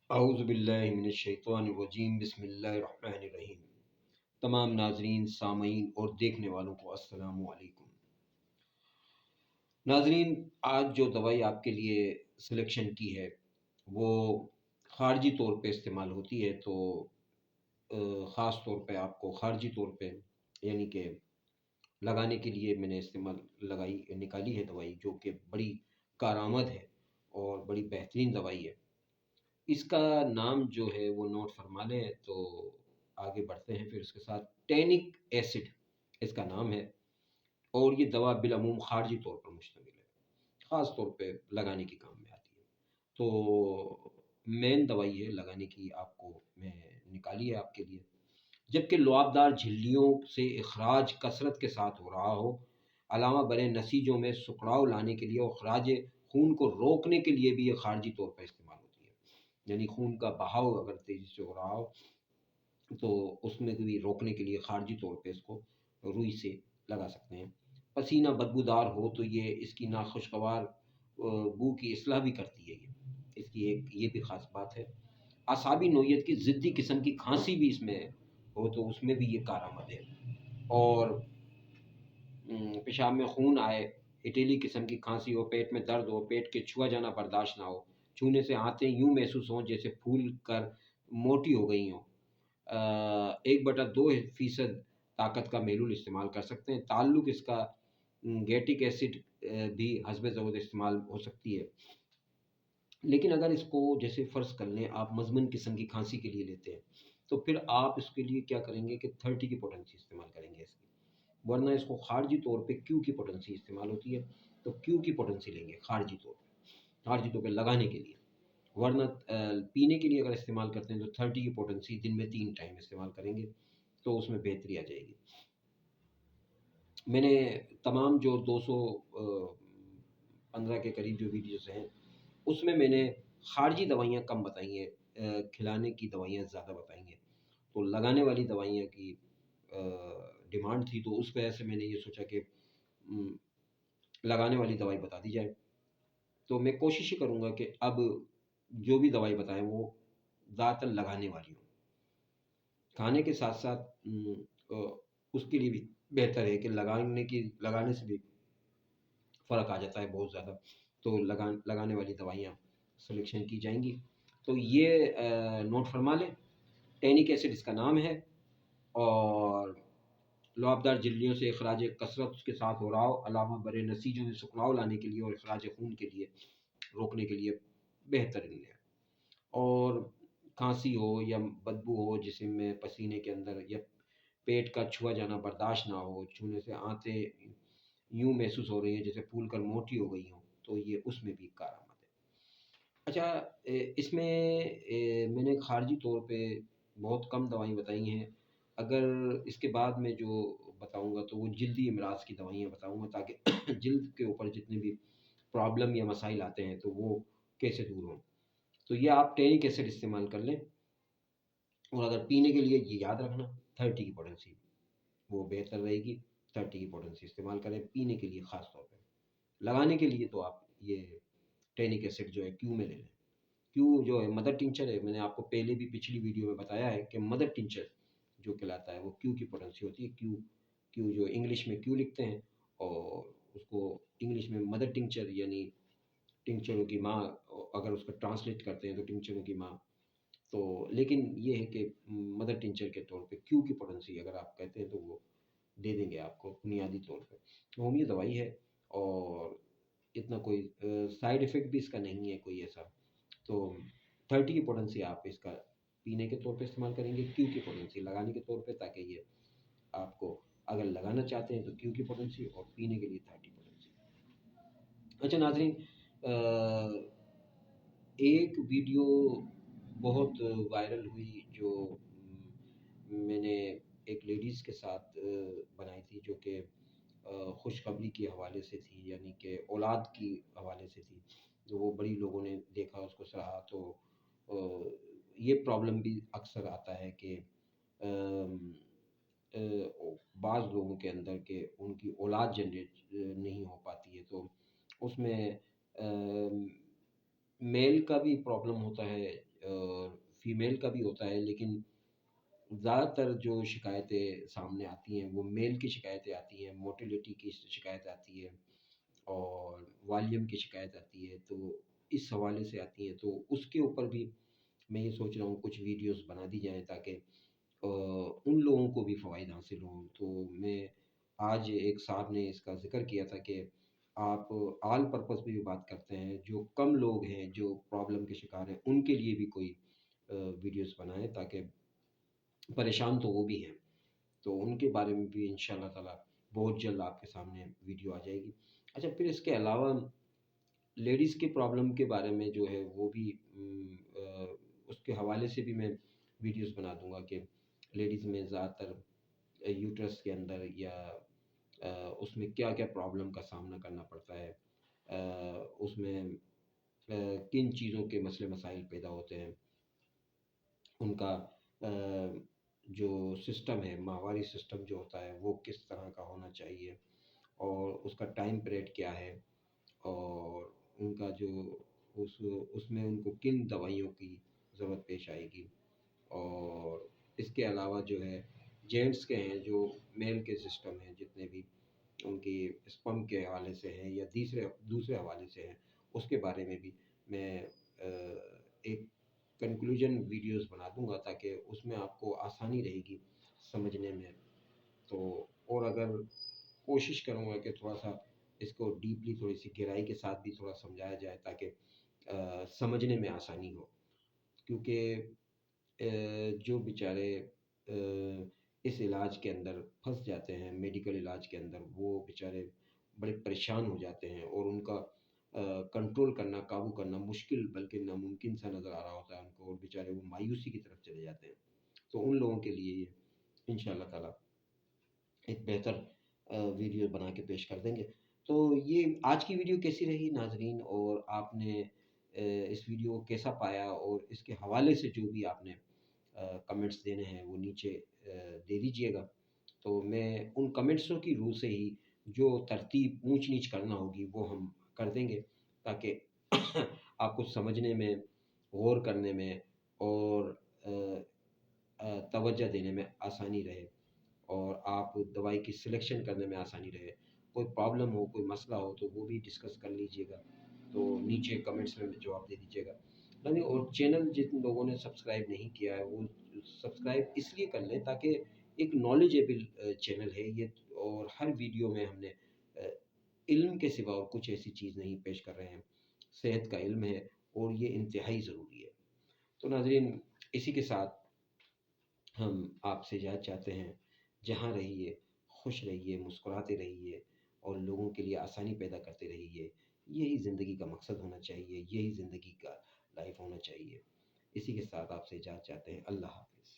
اعوذ باللہ من الشیطان الرجیم، بسم اللہ الرحمن الرحیم۔ تمام ناظرین، سامعین اور دیکھنے والوں کو السلام علیکم۔ ناظرین، آج جو دوائی آپ کے لیے سلیکشن کی ہے وہ خارجی طور پہ استعمال ہوتی ہے، تو خاص طور پہ آپ کو خارجی طور پہ یعنی کہ لگانے کے لیے میں نے نکالی ہے دوائی، جو کہ بڑی کارآمد ہے اور بڑی بہترین دوائی ہے۔ اس کا نام جو ہے وہ نوٹ فرما لیں تو آگے بڑھتے ہیں۔ پھر اس کے ساتھ ٹینک ایسڈ اس کا نام ہے، اور یہ دوا بالعموم خارجی طور پر مشتمل ہے، خاص طور پہ لگانے کے کام میں آتی ہے۔ تو مین دوائی ہے لگانے کی، آپ کو میں نکالی ہے آپ کے لیے۔ جبکہ لعابدار جھلیوں سے اخراج کثرت کے ساتھ ہو رہا ہو، علامہ برے نسیجوں میں سکڑاؤ لانے کے لیے اور اخراج خون کو روکنے کے لیے بھی یہ خارجی طور پر استعمال ہوتی ہے۔ یعنی خون کا بہاؤ اگر تیزی سے ہو رہا ہو تو اس میں بھی روکنے کے لیے خارجی طور پہ اس کو روئی سے لگا سکتے ہیں۔ پسینہ بدبودار ہو تو یہ اس کی ناخوشگوار بو کی اصلاح بھی کرتی ہے۔ اس کی ایک یہ بھی خاص بات ہے۔ اعصابی نوعیت کی ضدی قسم کی کھانسی بھی اس میں ہو تو اس میں بھی یہ کارآمد ہے۔ اور پیشاب میں خون آئے، ہٹیلی قسم کی کھانسی ہو، پیٹ میں درد ہو، پیٹ کے چھوا جانا برداشت نہ ہو، چھونے سے آنتیں یوں محسوس ہوں جیسے پھول کر موٹی ہو گئی ہوں، 1/2% طاقت کا محلول استعمال کر سکتے ہیں۔ تعلق اس کا گیٹک ایسڈ بھی حسب ضرورت استعمال ہو سکتی ہے۔ لیکن اگر اس کو جیسے فرض کر لیں آپ مزمن قسم کی کھانسی کے لیے لیتے ہیں تو پھر آپ اس کے لیے کیا کریں گے کہ 30 کی پوٹنسی استعمال کریں گے اس کی، ورنہ اس کو خارجی طور پہ کیو کی پوٹنسی استعمال ہوتی ہے، تو کیو کی پوٹنسی لیں گے خارجی طور پہ لگانے کے لیے۔ ورنہ پینے کے لیے اگر استعمال کرتے ہیں تو 30 کی پوٹنسی دن میں 3 ٹائم استعمال کریں گے تو اس میں بہتری آ جائے گی۔ میں نے تمام جو 215 کے قریب جو ویڈیوز ہیں اس میں نے خارجی دوائیاں کم بتائی ہیں، کھلانے کی دوائیاں زیادہ بتائی ہیں۔ تو لگانے والی دوائیاں کی ڈیمانڈ تھی، تو اس وجہ سے میں نے یہ سوچا کہ لگانے والی دوائی بتا دی جائے۔ تو میں کوشش ہی کروں گا کہ اب جو بھی دوائی بتائیں وہ زیادہ تر لگانے والی ہوں۔ کھانے کے ساتھ ساتھ اس کے لیے بھی بہتر ہے کہ لگانے سے بھی فرق آ جاتا ہے بہت زیادہ، تو لگانے والی دوائیاں سلیکشن کی جائیں گی۔ تو یہ نوٹ فرما لیں، ٹینک ایسڈ اس کا نام ہے، اور لعابدار جھلیوں سے اخراج کثرت کے ساتھ ہو رہا ہو، علامہ برے نسیجوں میں سکڑاؤ لانے کے لیے اور اخراج خون کے لیے روکنے کے لیے بہترین ہے۔ اور کھانسی ہو یا بدبو ہو جسم میں، پسینے کے اندر، یا پیٹ کا چھوا جانا برداشت نہ ہو، چھونے سے آنتیں یوں محسوس ہو رہی ہیں جیسے پھول کر موٹی ہو گئی ہوں، تو یہ اس میں بھی کارآمد ہے۔ اچھا، اس میں میں نے خارجی طور پہ بہت کم دوائیں بتائی ہیں۔ اگر اس کے بعد میں جو بتاؤں گا تو وہ جلدی امراض کی دوائیاں بتاؤں گا، تاکہ جلد کے اوپر جتنے بھی پرابلم یا مسائل آتے ہیں تو وہ کیسے دور ہوں۔ تو یہ آپ ٹینک ایسڈ استعمال کر لیں، اور اگر پینے کے لیے یہ یاد رکھنا 30 کی پوٹنسی وہ بہتر رہے گی، 30 کی پوٹنسی استعمال کریں پینے کے لیے خاص طور پہ۔ لگانے کے لیے تو آپ یہ ٹینک ایسڈ جو ہے کیو میں لے لیں۔ کیو جو ہے مدر ٹنچر ہے، میں نے آپ کو پہلے بھی پچھلی ویڈیو میں بتایا ہے کہ مدر ٹنچر جو کہلاتا ہے وہ کیو کی پوٹنسی ہوتی ہے۔ کیو جو انگلش میں کیو لکھتے ہیں، اور اس کو انگلش میں مدر ٹنچر یعنی ٹنچروں کی ماں اگر اس کو ٹرانسلیٹ کرتے ہیں تو ٹنچروں کی ماں، تو لیکن یہ ہے کہ مدر ٹنچر کے طور پہ کیو کی پوٹنسی اگر آپ کہتے ہیں تو وہ دے دیں گے آپ کو بنیادی طور پہ۔ ہومی دوائی ہے اور اتنا کوئی سائیڈ ایفیکٹ بھی اس کا نہیں ہے کوئی ایسا، تو 30 کی پوٹنسی آپ اس کا پینے کے طور پہ استعمال کریں گے، کیو کی پوٹنسی لگانے کے طور پہ، تاکہ یہ آپ کو اگر لگانا چاہتے ہیں تو کیو کی پوٹنسی اور پینے کے لیے 30 پوٹنسی۔ اچھا ناظرین، ایک ویڈیو بہت وائرل ہوئی جو میں نے ایک لیڈیز کے ساتھ بنائی تھی، جو کہ خوشخبری کے حوالے سے تھی، یعنی کہ اولاد کی حوالے سے تھی، جو وہ بڑی لوگوں نے دیکھا، اس کو سراہا۔ تو یہ پرابلم بھی اکثر آتا ہے کہ بعض لوگوں کے اندر کہ ان کی اولاد جنریٹ نہیں ہو پاتی ہے، تو اس میں میل کا بھی پرابلم ہوتا ہے، فیمیل کا بھی ہوتا ہے، لیکن زیادہ تر جو شکایتیں سامنے آتی ہیں وہ میل کی شکایتیں آتی ہیں، موٹیلیٹی کی شکایت آتی ہے اور والیوم کی شکایت آتی ہے، تو اس حوالے سے آتی ہیں، تو اس کے اوپر بھی میں یہ سوچ رہا ہوں کچھ ویڈیوز بنا دی جائیں تاکہ ان لوگوں کو بھی فوائد حاصل ہوں۔ تو میں آج ایک صاحب نے اس کا ذکر کیا تھا کہ آپ آل پرپس پہ بھی بات کرتے ہیں، جو کم لوگ ہیں جو پرابلم کے شکار ہیں ان کے لیے بھی کوئی ویڈیوز بنائیں، تاکہ پریشان تو وہ بھی ہیں، تو ان کے بارے میں بھی ان شاء اللہ تعالیٰ بہت جلد آپ کے سامنے ویڈیو آ جائے گی۔ اچھا، پھر اس کے علاوہ لیڈیز کے پرابلم کے بارے میں جو ہے وہ بھی اس کے حوالے سے بھی میں ویڈیوز بنا دوں گا کہ لیڈیز میں زیادہ تر یوٹرس کے اندر یا اس میں کیا کیا پرابلم کا سامنا کرنا پڑتا ہے، اس میں کن چیزوں کے مسئلے مسائل پیدا ہوتے ہیں، ان کا جو سسٹم ہے، ماہواری سسٹم جو ہوتا ہے وہ کس طرح کا ہونا چاہیے، اور اس کا ٹائم پیریڈ کیا ہے، اور ان کا جو اس میں ان کو کن دوائیوں کی ضرورت پیش آئے گی، اور اس کے علاوہ جو ہے جینٹس کے ہیں جو میل کے سسٹم ہیں جتنے بھی ان کی اسپم کے حوالے سے ہیں یا دوسرے حوالے سے ہیں، اس کے بارے میں بھی میں ایک کنکلوژن ویڈیوز بنا دوں گا، تاکہ اس میں آپ کو آسانی رہے گی سمجھنے میں۔ تو اور اگر کوشش کروں گا کہ تھوڑا سا اس کو ڈیپلی تھوڑی سی گہرائی کے ساتھ بھی تھوڑا سمجھایا جائے تاکہ سمجھنے میں آسانی ہو، کیونکہ جو بیچارے اس علاج کے اندر پھنس جاتے ہیں، میڈیکل علاج کے اندر، وہ بیچارے بڑے پریشان ہو جاتے ہیں اور ان کا کنٹرول کرنا، قابو کرنا مشکل بلکہ ناممکن سا نظر آ رہا ہوتا ہے ان کو، اور بیچارے وہ مایوسی کی طرف چلے جاتے ہیں۔ تو ان لوگوں کے لیے یہ ان شاء اللہ تعالیٰ ایک بہتر ویڈیو بنا کے پیش کر دیں گے۔ تو یہ آج کی ویڈیو کیسی رہی ناظرین، اور آپ نے اس ویڈیو کو کیسا پایا، اور اس کے حوالے سے جو بھی آپ نے کمنٹس دینے ہیں وہ نیچے دے دیجئے گا، تو میں ان کمنٹسوں کی روح سے ہی جو ترتیب اونچ نیچ کرنا ہوگی وہ ہم کر دیں گے، تاکہ آپ کو سمجھنے میں، غور کرنے میں اور توجہ دینے میں آسانی رہے، اور آپ دوائی کی سلیکشن کرنے میں آسانی رہے۔ کوئی پرابلم ہو، کوئی مسئلہ ہو تو وہ بھی ڈسکس کر لیجئے گا، تو نیچے کمنٹس میں جواب دے دیجئے گا۔ اور چینل جن لوگوں نے سبسکرائب نہیں کیا ہے وہ سبسکرائب اس لیے کر لیں تاکہ ایک نالجیبل چینل ہے یہ، اور ہر ویڈیو میں ہم نے علم کے سوا اور کچھ ایسی چیز نہیں پیش کر رہے ہیں، صحت کا علم ہے اور یہ انتہائی ضروری ہے۔ تو ناظرین، اسی کے ساتھ ہم آپ سے اجازت چاہتے ہیں، جہاں رہیے خوش رہیے، مسکراتے رہیے، اور لوگوں کے لیے آسانی پیدا کرتے رہیے۔ یہی زندگی کا مقصد ہونا چاہیے، یہی زندگی کا لائف ہونا چاہیے۔ اسی کے ساتھ آپ سے اجازت چاہتے ہیں، اللہ حافظ۔